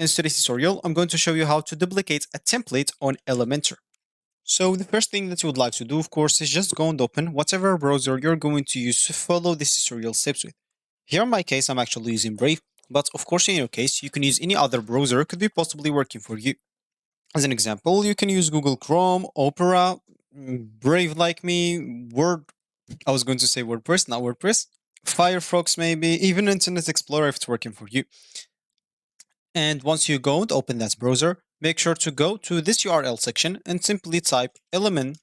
In today's tutorial, I'm going to show you how to duplicate a template on Elementor. So the first thing that you would like to do, of course, is just go and open whatever browser you're going to use to follow this tutorial steps with. Here in my case, I'm actually using Brave, but of course in your case, you can use any other browser could be possibly working for you. As an example, you can use Google Chrome, Opera, Brave like me, Word, I was going to say WordPress, not WordPress, Firefox maybe, even Internet Explorer if it's working for you. And once you go and open that browser, make sure to go to this URL section and simply type elementor.com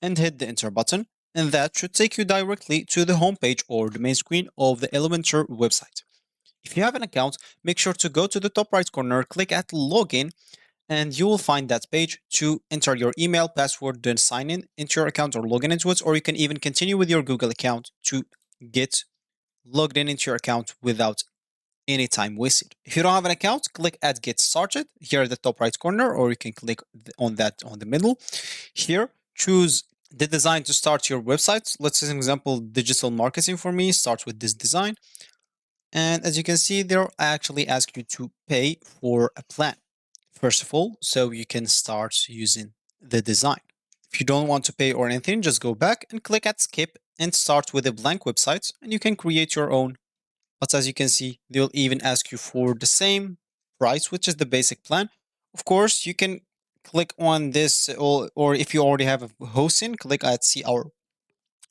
and hit the enter button. And that should take you directly to the homepage or the main screen of the Elementor website. If you have an account, make sure to go to the top right corner, click at login, and you will find that page to enter your email, password, then sign in into your account or log in into it, or you can even continue with your Google account to get logged in into your account without any time wasted. If you don't have an account, click at get started here at the top right corner, or you can click on that on the middle. Here, choose the design to start your website. Let's say, an example, digital marketing for me, start with this design. And as you can see, they'll actually ask you to pay for a plan, first of all, so you can start using the design. If you don't want to pay or anything, just go back and click at skip and start with a blank website, and you can create your own. But as you can see, they'll even ask you for the same price, which is the basic plan. Of course, you can click on this, or if you already have a hosting, click at see our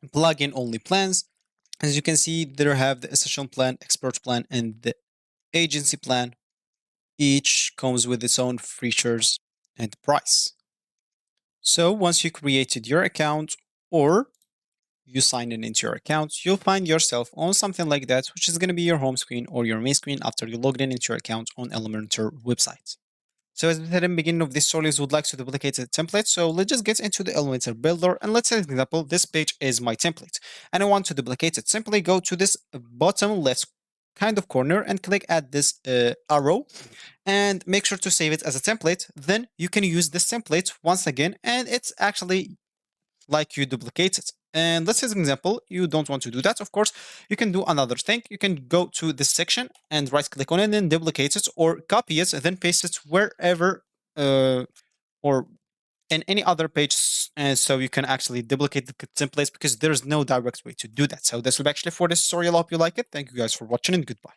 plugin only plans. As you can see, there have the essential plan, expert plan, and the agency plan. Each comes with its own features and price. So once you created your account or you sign in into your account, you'll find yourself on something like that, which is going to be your home screen or your main screen after you logged in into your account on Elementor website. So as we said in the beginning of this tutorial, we would like to duplicate a template. So let's just get into the Elementor builder. And let's say, for example, this page is my template and I want to duplicate it. Simply go to this bottom left kind of corner and click at this arrow and make sure to save it as a template. Then you can use this template once again, and it's actually like you duplicate it. And let's say, as an example, you don't want to do that. Of course, you can do another thing. You can go to this section and right click on it and duplicate it, or copy it and then paste it wherever or in any other page. And so you can actually duplicate the templates because there's no direct way to do that. So this will be actually for this tutorial. I hope you like it. Thank you guys for watching and goodbye.